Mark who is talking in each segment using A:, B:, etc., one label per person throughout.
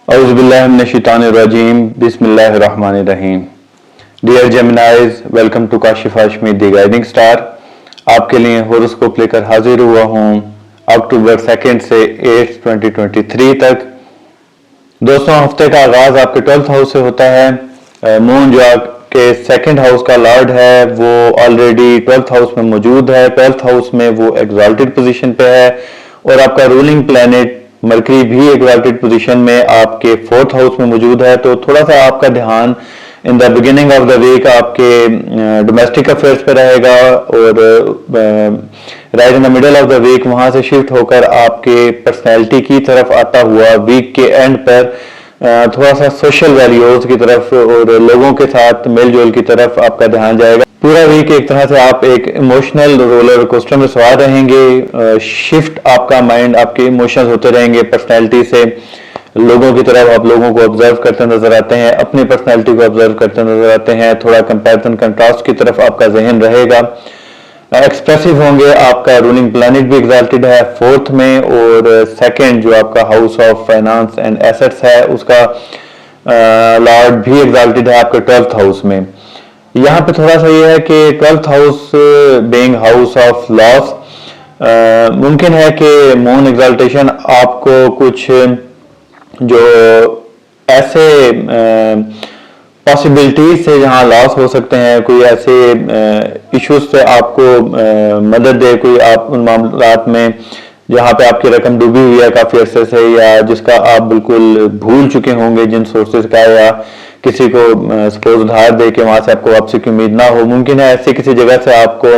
A: Auzubillahiminash-shaytanir-rajim. Bismillahir-rahmanir-rahim. Dear Geminis, welcome to Kashif Hashmi The Guiding Star. आपके लिए horoscope लेकर हाजिर हुआ हूँ अक्टूबर 2 से 8 2023 तक। दोस्तों, हफ्ते का आगाज आपके 12th हाउस से होता है। मून जो आपके 2nd हाउस का लॉर्ड है वो ऑलरेडी 12th हाउस में मौजूद है। 12th हाउस में वो एक्सॉल्टेड पोजीशन पे है और आपका रूलिंग प्लैनेट मरकरी भी एक्सॉल्टेड पोजीशन में आपके 4th हाउस में मौजूद है। तो थोड़ा सा आपका ध्यान in the beginning of the week आपके डोमेस्टिक अफेयर्स पे रहेगा और right in the middle of the week वहां से शिफ्ट होकर आपके पर्सनैलिटी की तरफ आता हुआ वीक के एंड पर थोड़ा सा सोशल वैल्यूज की तरफ और लोगों के साथ मेल जोल की तरफ आपका ध्यान जाएगा। पूरा वीक एक तरह से आप एक इमोशनल रोलर कोस्टर में सवार रहेंगे। शिफ्ट आपका माइंड, आपके इमोशंस होते रहेंगे पर्सनैलिटी से लोगों की तरफ। आप लोगों को ऑब्जर्व करते नजर आते हैं, अपनी पर्सनैलिटी को ऑब्जर्व करते नजर आते हैं। थोड़ा कंपैरिजन कंट्रास्ट की तरफ आपका जहन रहेगा। एक्सप्रेसिव होंगे। आपका रूलिंग प्लैनेट भी एक्सॉल्टेड है 4th में और 2nd जो आपका house of finance and assets है उसका लॉर्ड भी एक्सॉल्टेड है आपके 12th हाउस में। यहाँ पे थोड़ा सा ये है कि 12th house being house of loss, मुमकिन है कि मून एक्सॉल्टेशन आपको कुछ जो ऐसे पॉसिबिलिटीज से जहां लॉस हो सकते हैं, कोई ऐसे इश्यूज से आपको मदद दे, कोई आप उन मामलात में जहां पे आपकी रकम डूबी हुई है काफी अरसे से या जिसका आप बिल्कुल भूल चुके होंगे जिन सोर्सेज का, या किसी को सपोज उधार दे के वहां से आपको वापसी की उम्मीद ना हो। मुमकिन है ऐसी किसी जगह से आपको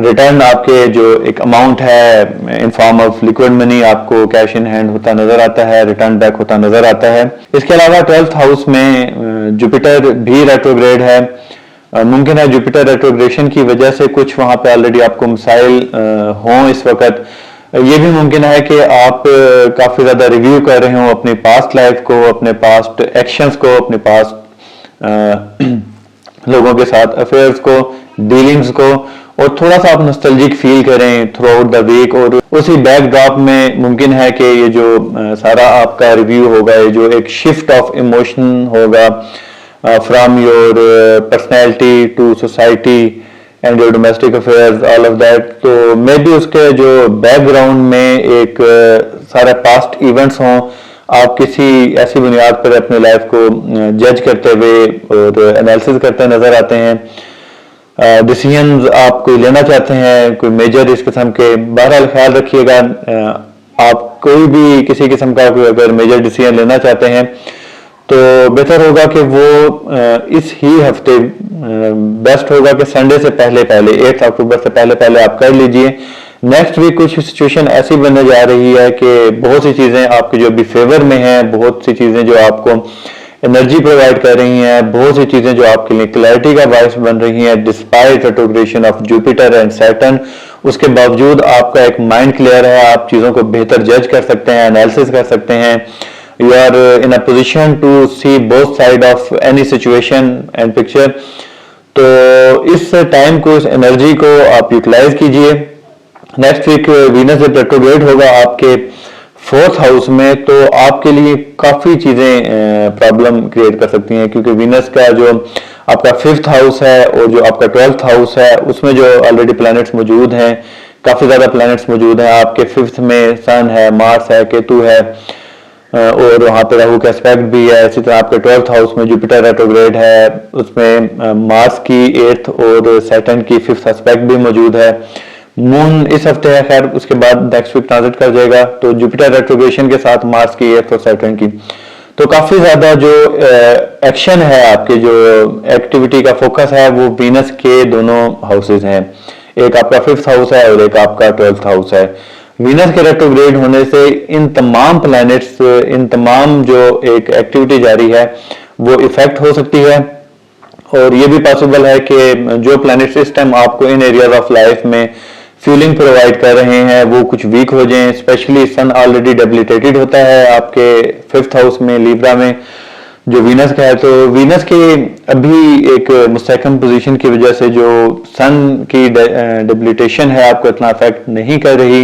A: रिटर्न आपके जो एक अमाउंट है in form of liquid money आपको कैश इन हैंड होता नजर आता है, रिटर्न बैक होता नजर आता है। इसके अलावा 12th हाउस में जुपिटर भी रेट्रोग्रेड है। मुमकिन है जुपिटर रेट्रोग्रेशन की वजह से कुछ वहां पे ऑलरेडी आपको मसाइल हों इस वक्त। ये भी मुमकिन है कि आप काफी ज्यादा रिव्यू कर रहे हो अपनी पास्ट लाइफ को, अपने पास्ट एक्शंस को, अपने पास्ट लोगों के साथ अफेयर्स को, डीलिंग्स को, और थोड़ा सा आप नॉस्टैल्जिक फील करें थ्रू आउट द वीक। और उसी बैकड्रॉप में मुमकिन है कि ये जो सारा आपका रिव्यू होगा, ये जो एक शिफ्ट ऑफ इमोशन होगा from your personality to society and your domestic affairs, all of that, तो मे बी उसके जो बैकग्राउंड में एक सारे पास्ट इवेंट्स हों। आप किसी ऐसी बुनियाद पर अपने लाइफ को जज करते हुए और एनालिसिस करते नजर आते हैं। डिसीजंस आप कोई लेना चाहते हैं, कोई मेजर इस किस्म के, बहरहाल ख्याल रखिएगा आप कोई भी किसी किस्म का कोई अगर मेजर डिसीजन लेना चाहते हैं तो बेहतर होगा कि वो इस ही हफ्ते बेस्ट होगा कि संडे से पहले 8 अक्टूबर से पहले आप कर लीजिए। नेक्स्ट वीक कुछ सिचुएशन ऐसी बनने जा रही है कि बहुत सी चीजें आपके जो भी फेवर में हैं, बहुत सी चीजें जो आपको एनर्जी प्रोवाइड कर रही हैं, बहुत सी चीजें जो आपके लिए क्लैरिटी का बायस बन रही हैं despite retrogression of Jupiter and Saturn. उसके बावजूद आपका एक माइंड क्लियर है, आप चीजों को बेहतर जज कर सकते हैं, एनालिसिस कर सकते हैं। You are in a position to see both side of any situation and picture. तो इस टाइम को, इस एनर्जी को आप यूटिलाइज कीजिए। नेक्स्ट वीक वीनस जब रेट्रोग्रेड होगा आपके 4th हाउस में तो आपके लिए काफी चीजें प्रॉब्लम क्रिएट कर सकती हैं, क्योंकि वीनस का जो आपका 5th हाउस है और जो आपका 12th हाउस है उसमें जो ऑलरेडी प्लैनेट्स मौजूद हैं, काफी ज्यादा प्लैनेट्स मौजूद हैं। आपके 5th में सन है, मार्स है, केतु है और वहां पे राहु का एस्पेक्ट भी है। इसी तरह आपके 12th हाउस में जुपिटर रेट्रोग्रेड है, उसमें मार्स की 8th और सैटर्न की 5th एस्पेक्ट भी मौजूद है। मून इस हफ्ते है, खैर उसके बाद नेक्स्ट वीक ट्रांजिट कर जाएगा। तो जुपिटर रेट्रोग्रेशन के साथ मार्स की 8th और सैटर्न की, तो काफी ज्यादा जो एक्शन है, आपके जो एक्टिविटी का फोकस है वो वीनस के दोनों हाउसेस हैं। एक आपका 5th हाउस है और एक आपका 12th हाउस है। वीनस के रेट्रोग्रेड होने से इन तमाम प्लैनेट्स, इन तमाम जो एक एक्टिविटी जारी है वो इफेक्ट हो सकती है। और ये भी पॉसिबल है कि जो प्लैनेट्स इस टाइम आपको इन एरियाज ऑफ लाइफ में फ्यूलिंग प्रोवाइड कर रहे हैं वो कुछ वीक हो जाएं। स्पेशली सन ऑलरेडी डेबिलिटेटेड होता है आपके 5th हाउस में, लीब्रा में, जो वीनस का है। तो वीनस के अभी एक मुस्तहकम पोजीशन की वजह से जो सन की डेबिलिटेशन है आपको इतना अफेक्ट नहीं कर रही।